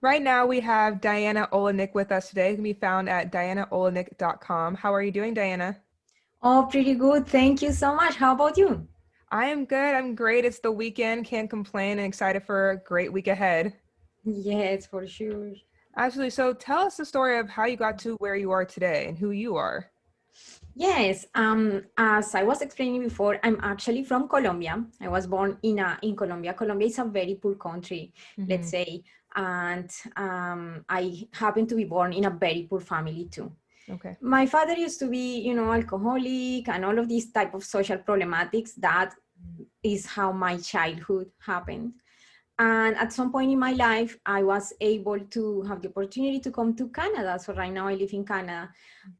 Right now we have Diana Olynick with us today. It can be found at dianaolynick.com. How are you doing, Diana? Oh, pretty good. Thank you so much. How about you? I am good. I'm great. It's the weekend. Can't complain and excited for a great week ahead. Yes, for sure. Absolutely. So tell us the story of how you got to where you are today and who you are. Yes, as I was explaining before, I'm actually from Colombia. I was born in Colombia. Colombia is a very poor country, let's Mm-hmm. say, and I happen to be born in a very poor family too. Okay. My father used to be, alcoholic and all of these type of social problematics. That is how my childhood happened. And at some point in my life, I was able to have the opportunity to come to Canada. So right now I live in Canada.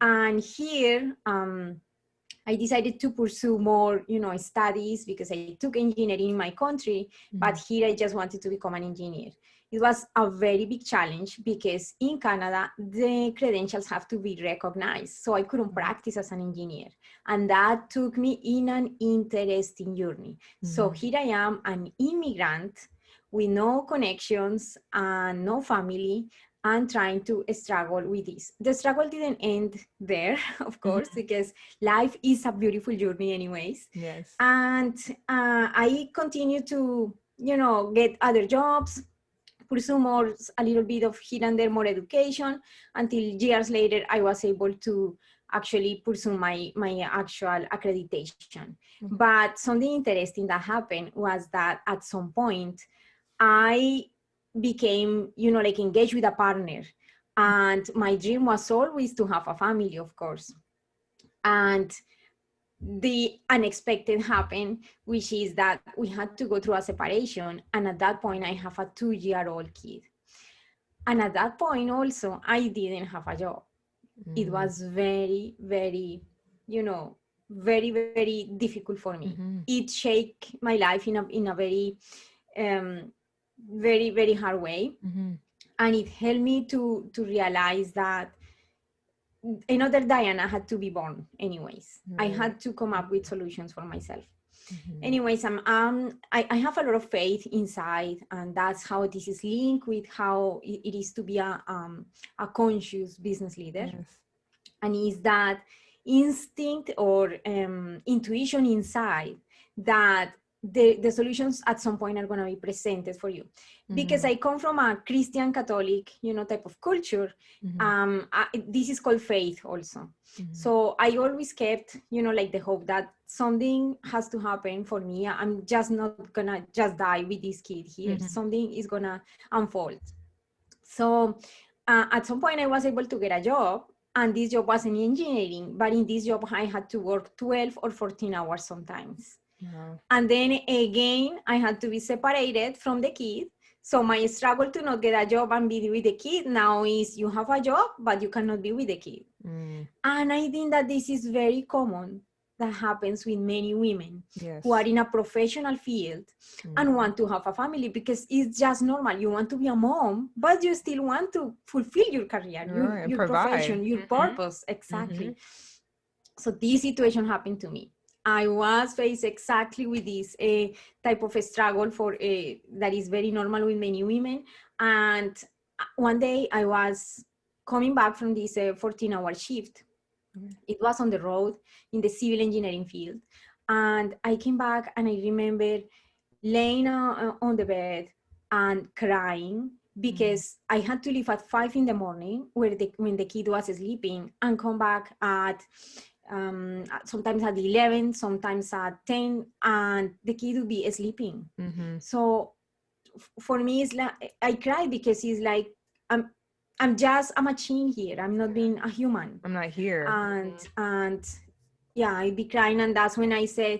And here, I decided to pursue more, studies because I took engineering in my country, but Mm-hmm. here I just wanted to become an engineer. It was a very big challenge because in Canada, the credentials have to be recognized. So I couldn't practice as an engineer. And that took me in an interesting journey. So Mm-hmm. here I am, an immigrant with no connections and no family, and trying to struggle with this. The struggle didn't end there, of course, Mm-hmm. because life is a beautiful journey anyways. Yes. And I continue to, get other jobs, pursue more, a little bit of here and there, more education, until years later, I was able to actually pursue my actual accreditation. But something interesting that happened was that at some point, I became, like engaged with a partner. And my dream was always to have a family, of course. And the unexpected happened, which is that we had to go through a separation. And at that point, I have a 2-year-old kid. And at that point, also, I didn't have a job. It Mm-hmm. was very, very, you know, very, very difficult for me. Mm-hmm. It shaped my life in a very, um, very, very hard way. Mm-hmm. And it helped me to realize that another Diana had to be born anyways. I Right. had to come up with solutions for myself. Mm-hmm. Anyways, I have a lot of faith inside, and that's how this is linked with how it is to be a conscious business leader. Yes. And is that instinct or intuition inside that the solutions at some point are going to be presented for you. Because Mm-hmm. I come from a Christian Catholic, type of culture. Mm-hmm. This is called faith also. Mm-hmm. So I always kept, like the hope that something has to happen for me. I'm just not gonna just die with this kid here. Mm-hmm. Something is gonna unfold. So at some point, I was able to get a job, and this job was in engineering. But in this job, I had to work 12 or 14 hours sometimes. Wow. And then again, I had to be separated from the kid. So my struggle to not get a job and be with the kid now is you have a job, but you cannot be with the kid. Mm. And I think that this is very common, that happens with many women who are Yes. in a professional field and Mm-hmm. want to have a family, because it's just normal. You want to be a mom, but you still want to fulfill your career, All your, right. And your provide. profession, your Mm-hmm. purpose. Mm-hmm. Exactly. So this situation happened to me. I was faced exactly with this type of a struggle that is very normal with many women. And one day I was coming back from this 14-hour shift. It was on the road in the civil engineering field. And I came back and I remember laying on the bed and crying Mm-hmm. because I had to leave at 5 in the morning when the kid was sleeping, and come back at sometimes at 11, sometimes at 10, and the kid would be sleeping. Mm-hmm. So for me, it's like I cry because it's like I'm I'm a machine here. I'm not Yeah. being a human. I'm not here. And yeah, I'd be crying. And that's when I said,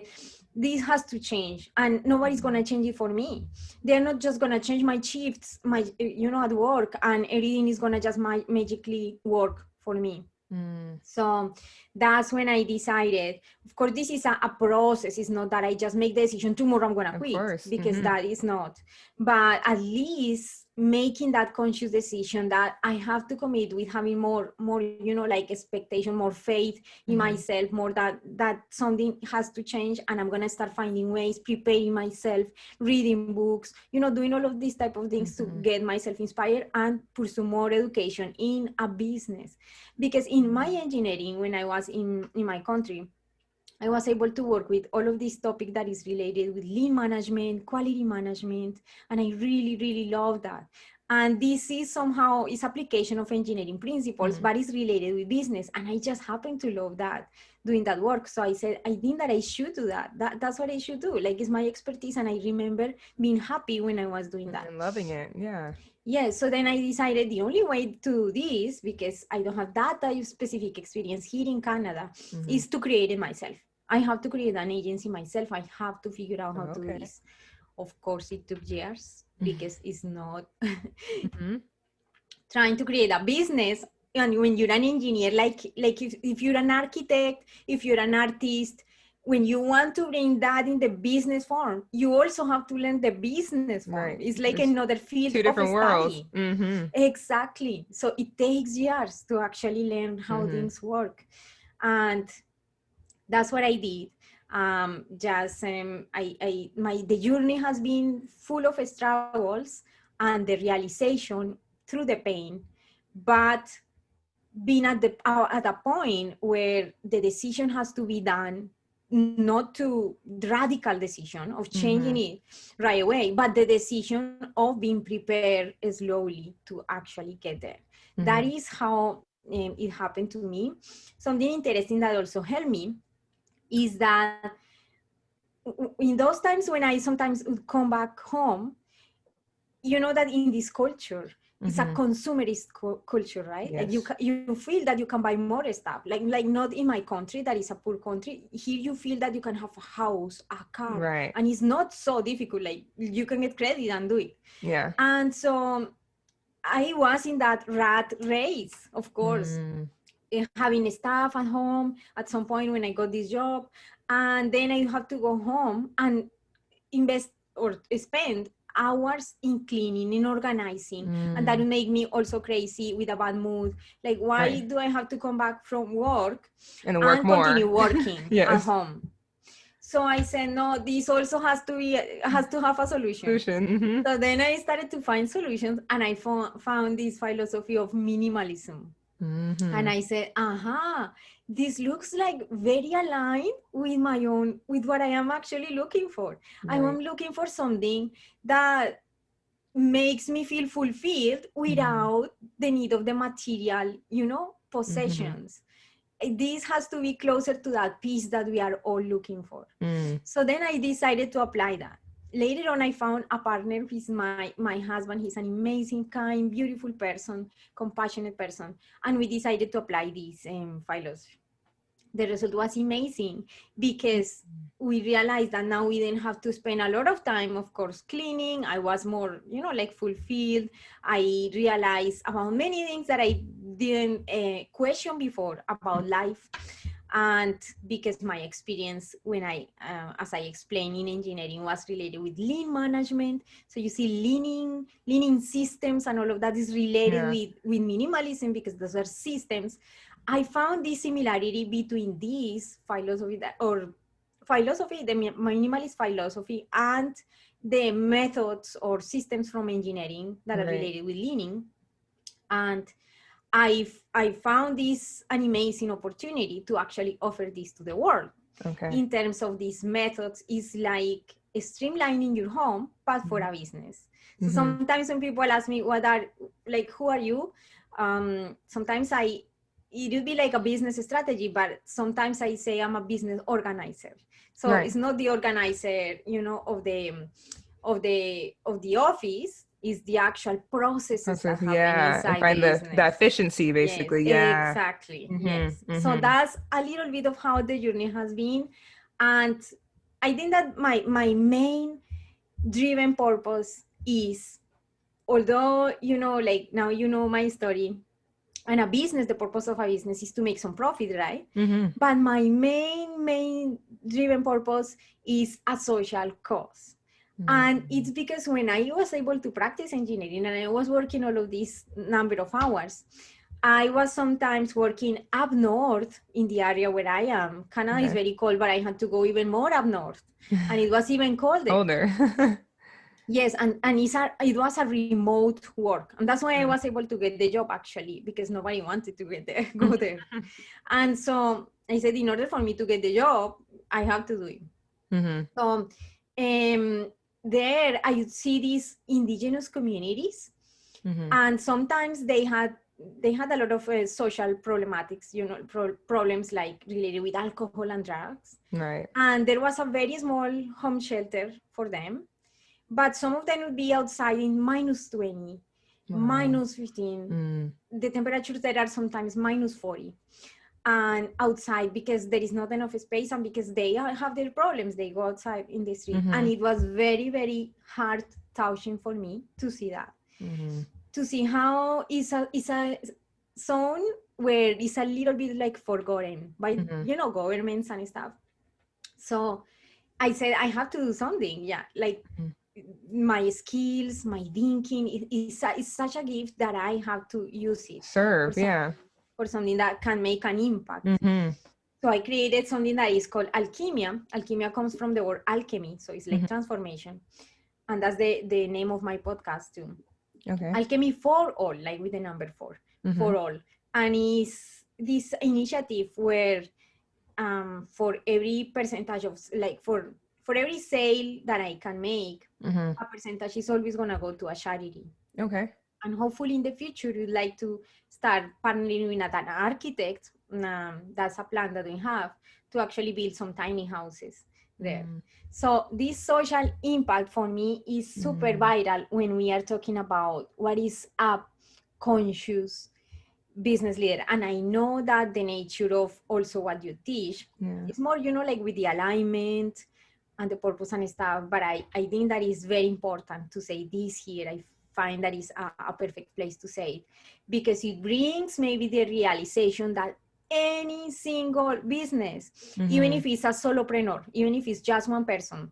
this has to change, and nobody's Mm-hmm. gonna change it for me. They're not just gonna change my shifts, my at work, and everything is gonna just magically work for me. Mm. So that's when I decided. Of course, this is a process. It's not that I just make the decision tomorrow I'm gonna Of quit, course. because Mm-hmm. that is not. But at least making that conscious decision that I have to commit with having more, you know, like expectation, more faith in myself, more that something has to change, and I'm going to start finding ways, preparing myself, reading books, you know, doing all of these type of things to get myself inspired and pursue more education in a business. Because in my engineering, when I was in my country, I was able to work with all of this topic that is related with lean management, quality management, and I really, really love that. And this is somehow is application of engineering principles, but it's related with business. And I just happen to love that, doing that work. So I said, I think that I should do that. That's what I should do. Like, it's my expertise. And I remember being happy when I was doing that. And loving it. Yeah. Yeah, so then I decided the only way to do this, because I don't have that type of specific experience here in Canada, is to create it myself. I have to create an agency myself. I have to figure out how to do this. Of course, it took years because it's not trying to create a business. And when you're an engineer, like if you're an architect, if you're an artist, when you want to bring that in the business form, you also have to learn the business form. Right. It's like another field Two different of worlds. study. Exactly. So it takes years to actually learn how things work. And that's what I did. The journey has been full of struggles and the realization through the pain, but being at a point where the decision has to be done, not to radical decision of changing it right away, but the decision of being prepared slowly to actually get there. That is how it happened to me. Something interesting that also helped me is that in those times when I sometimes would come back home, you know that in this culture, it's a consumerist culture, right? Yes. Like you feel that you can buy more stuff. Like not in my country, that is a poor country. Here you feel that you can have a house, a car, right? And it's not so difficult. Like you can get credit and do it. Yeah. And so I was in that rat race, of course. Having staff at home at some point when I got this job, and then I have to go home and invest or spend hours in cleaning, in organizing, and that would make me also crazy with a bad mood. Like, why do I have to come back from work and continue working at home? So I said, no, this also has to have a solution. So then I started to find solutions, and I found this philosophy of minimalism. And I said, this looks like very aligned with what I am actually looking for. Right. I am looking for something that makes me feel fulfilled without the need of the material, possessions. This has to be closer to that peace that we are all looking for. So then I decided to apply that. Later on, I found a partner. He's my husband. He's an amazing, kind, beautiful person, compassionate person. And we decided to apply this philosophy. The result was amazing because we realized that now we didn't have to spend a lot of time, of course, cleaning. I was more, fulfilled. I realized about many things that I didn't question before about life. And because my experience when as I explained in engineering, was related with lean management. So you see leaning systems and all of that is related with minimalism, because those are systems. I found this similarity between this philosophy, the minimalist philosophy, and the methods or systems from engineering that are related with leaning. And I found this an amazing opportunity to actually offer this to the world. In terms of these methods, is like streamlining your home, but for a business. So sometimes when people ask me, who are you? Sometimes it would be like a business strategy, but sometimes I say I'm a business organizer. So it's not the organizer, of the office. Is the actual processes that happen inside find the business. The efficiency, basically. Yes, exactly. Yes. So that's a little bit of how the journey has been. And I think that my main driven purpose is, although, now my story, and the purpose of a business is to make some profit, right? But my main driven purpose is a social cause. And it's because when I was able to practice engineering and I was working all of these number of hours, I was sometimes working up north in the area where I am. Canada is very cold, but I had to go even more up north. And it was even colder. Older. Yes, and it was a remote work. And that's why I was able to get the job, actually, because nobody wanted to go there. And so I said, in order for me to get the job, I have to do it. So there I would see these indigenous communities, and sometimes they had a lot of social problematics, problems like related with alcohol and drugs. Right. And there was a very small home shelter for them, but some of them would be outside in minus 20, minus 15. The temperatures there are sometimes minus 40. And outside, because there is not enough space and because they have their problems, they go outside in the street. And it was very, very heart touching for me to see that. To see how it's a zone where it's a little bit like forgotten by, governments and stuff. So I said, I have to do something. Like my skills, my thinking, it's such a gift that I have to use it. Serve, for something that can make an impact. So I created something that is called alchemia. Alchemia comes from the word alchemy, so it's like transformation. And that's the name of my podcast too. Okay. Alchemy for all, like with the number 4, for all. And it's this initiative where for every percentage of, like for every sale that I can make, a percentage is always gonna go to a charity. Okay. And hopefully in the future, we'd like to start partnering with an architect. That's a plan that we have to actually build some tiny houses there. So this social impact for me is super vital when we are talking about what is a conscious business leader. And I know that the nature of also what you teach, it's more, like with the alignment and the purpose and stuff. But I think that is very important to say this here. I find that is a perfect place to say it, because it brings maybe the realization that any single business, even if it's a solopreneur, even if it's just one person,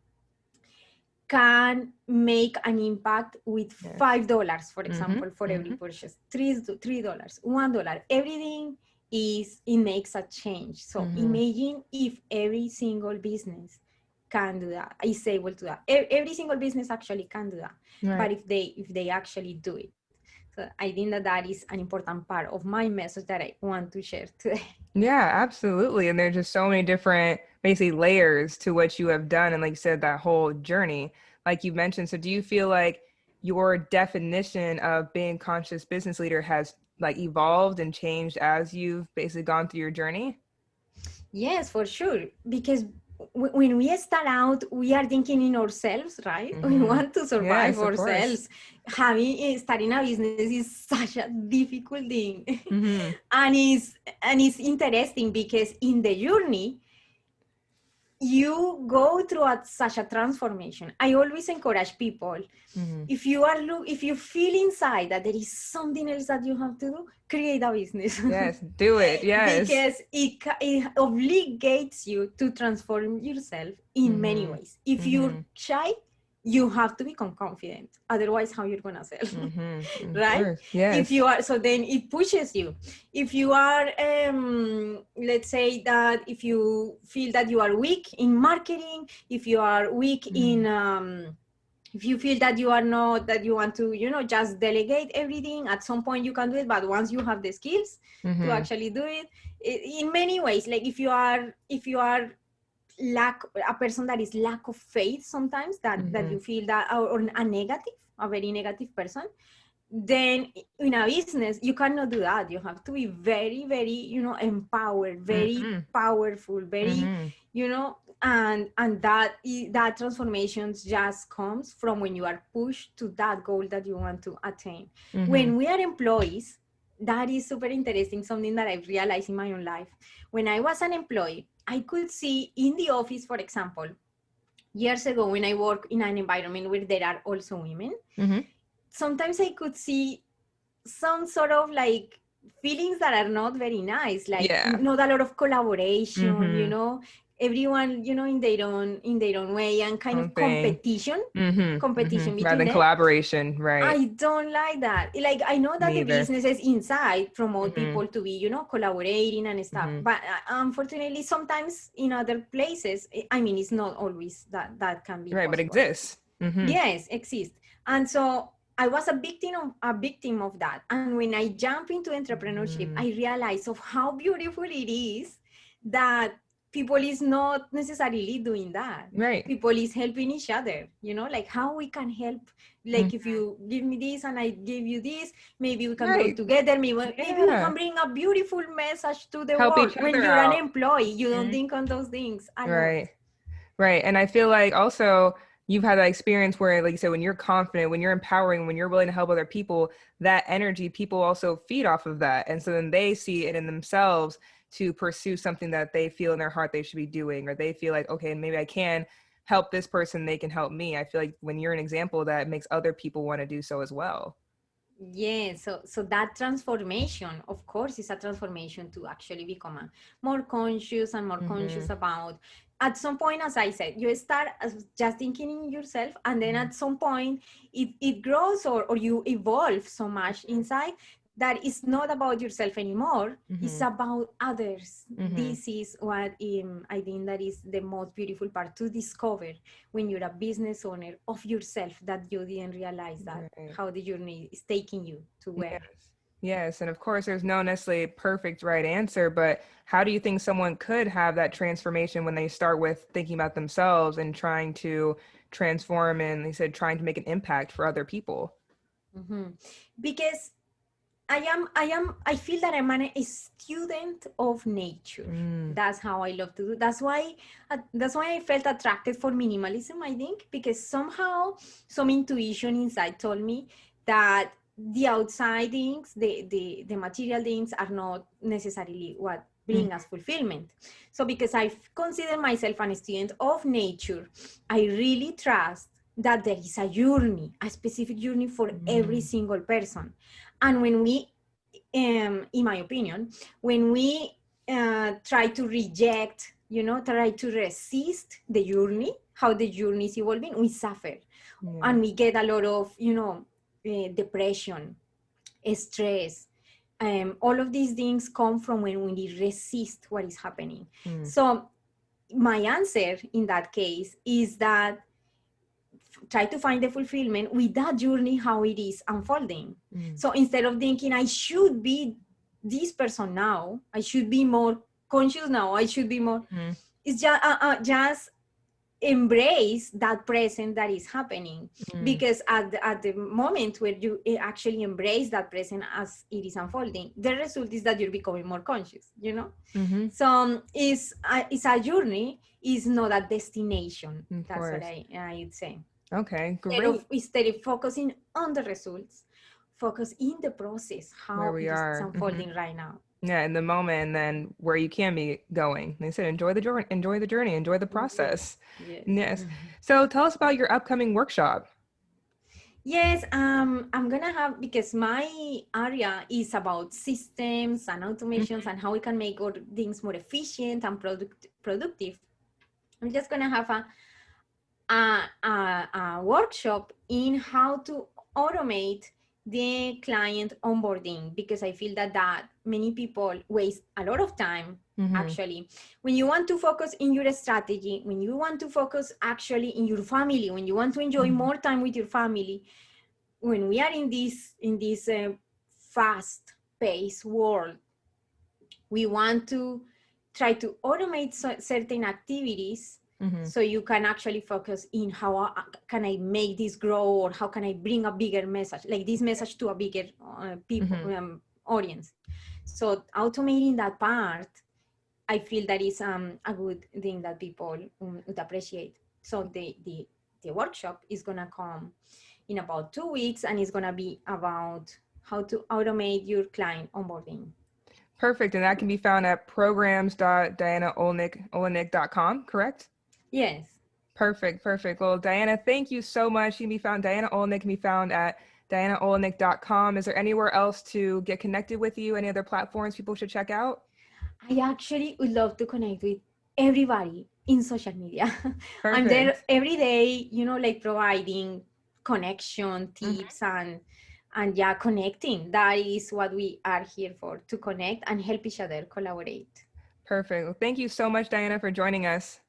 can make an impact with $5, for example, for every purchase, $3, $1, everything it makes a change. So imagine if every single business can do that, is able to do that. Every single business actually can do that, but if they actually do it. So I think that is an important part of my message that I want to share today. Yeah, absolutely. And there's just so many different basically layers to what you have done. And like you said, that whole journey, like you mentioned. So do you feel like your definition of being a conscious business leader has like evolved and changed as you've basically gone through your journey? Yes, for sure. Because when we start out, we are thinking in ourselves, right? We want to survive ourselves. Starting a business is such a difficult thing. And it's interesting because in the journey, you go through such a transformation. I always encourage people, if you feel inside that there is something else that you have to do, create a business. Yes, do it. Yes. Because it obligates you to transform yourself in many ways. If you're shy, you have to become confident. Otherwise, how you're gonna sell, right? Yes. If you are, so then it pushes you. If you are, let's say that if you feel that you are weak in marketing, if you are weak in, if you feel that you are not, that you want to, just delegate everything, at some point you can do it. But once you have the skills to actually do it, in many ways, like if you are a person that is lack of faith sometimes, that you feel that, or a very negative person, then in a business you cannot do that. You have to be very, very empowered, very powerful, very and that transformation just comes from when you are pushed to that goal that you want to attain. When we are employees, that is super interesting, something that I've realized in my own life. When I was an employee, I could see in the office, for example, years ago when I work in an environment where there are also women, sometimes I could see some sort of like feelings that are not very nice, like not a lot of collaboration, everyone, in their own way, and kind Own of thing. competition Rather between than them. collaboration, right? I don't like that. Like, I know that Me the either. businesses inside promote Mm-hmm. people to be, collaborating and stuff. Mm-hmm. But unfortunately, sometimes in other places, I mean, it's not always that can be Right, but possible. exists. Mm-hmm. Yes, exist. And so I was a victim of that. And when I jump into entrepreneurship, I realized of how beautiful it is that people is not necessarily doing that. Right. People is helping each other, like how we can help. Like, if Mm-hmm. you give me this and I give you this, maybe we can grow Right. together. Maybe we Yeah. can bring a beautiful message to the Help world. each When other you're an out. employee, you don't Mhm. think on those things a lot. Right. Right. And I feel like also you've had that experience where, like you said, when you're confident, when you're empowering, when you're willing to help other people, that energy, people also feed off of that. And so then they see it in themselves to pursue something that they feel in their heart they should be doing, or they feel like, okay, maybe I can help this person, they can help me. I feel like when you're an example, that makes other people want to do so as well. Yeah, so that transformation, of course, is a transformation to actually become more conscious and more Mm-hmm. conscious about. At some point, as I said, you start as just thinking in yourself, and then Mm-hmm. at some point, it grows, or you evolve so much inside that it's not about yourself anymore. It's Mm-hmm. about others. Mm-hmm. This is what I think that is the most beautiful part to discover when you're a business owner of yourself, that you didn't realize that Right. how the journey is taking you to where. Yes. Yes. And of course, there's no necessarily perfect right answer, but how do you think someone could have that transformation when they start with thinking about themselves and trying to transform and they said trying to make an impact for other people? Mhm. Because I feel that I'm a student of nature. Mm, That's how I love to do. That's why I felt attracted for minimalism, I think, because somehow some intuition inside told me that the outside things, the material things, are not necessarily what mm, bring us fulfillment. So because I consider myself an student of nature, I really trust that there is a journey, a specific journey for every mm, single person. And when we, in my opinion, when we try to reject, try to resist the journey, how the journey is evolving, we suffer. yeah. And we get a lot of, depression, stress. All of these things come from when we resist what is happening. Mm, So my answer in that case is that try to find the fulfillment with that journey, how it is unfolding. mm, So instead of thinking I should be this person now, I should be more conscious now, I should be more, mm, it's just embrace that present that is happening. mm, Because at the moment where you actually embrace that present as it is unfolding, the result is that you're becoming more conscious. mm-hmm. So it's a journey, is not a destination. Of That's what course. I'd say. Okay, instead of great. instead of focusing on the results, focus in the process, Where how we it is are. Hmm. unfolding right now. Yeah, in the moment and then where you can be going. They said enjoy the journey, enjoy the Yes, process. yes. Yes. So tell us about your upcoming workshop. Yes, I'm gonna have, because my area is about systems and automations and how we can make all things more efficient and productive. I'm just gonna have a workshop in how to automate the client onboarding, because I feel that many people waste a lot of time. Mm-hmm. Actually, when you want to focus in your strategy, when you want to focus actually in your family, when you want to enjoy Mm-hmm. more time with your family, when we are in this fast paced world, we want to try to automate certain activities, Mm-hmm. so you can actually focus in how can I make this grow, or how can I bring a bigger message, like this message, to a bigger people Mm-hmm. audience. So automating that part, I feel that is a good thing that people would appreciate. So the workshop is gonna come in about 2 weeks, and it's gonna be about how to automate your client onboarding. Perfect. And that can be found at programs.dianaolynick.com, correct? Yes. Perfect. Perfect. Well, Diana, thank you so much. You can be found, Diana Olynick can be found at dianaolynick.com. Is there anywhere else to get connected with you? Any other platforms people should check out? I actually would love to connect with everybody in social media. I'm there Perfect. every day, like providing connection, Mm, tips, and yeah, connecting. That is what we are here for, to connect and help each other collaborate. perfect. Well, thank you so much, Diana, for joining us.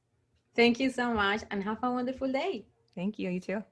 Thank you so much and have a wonderful day. Thank you. You too.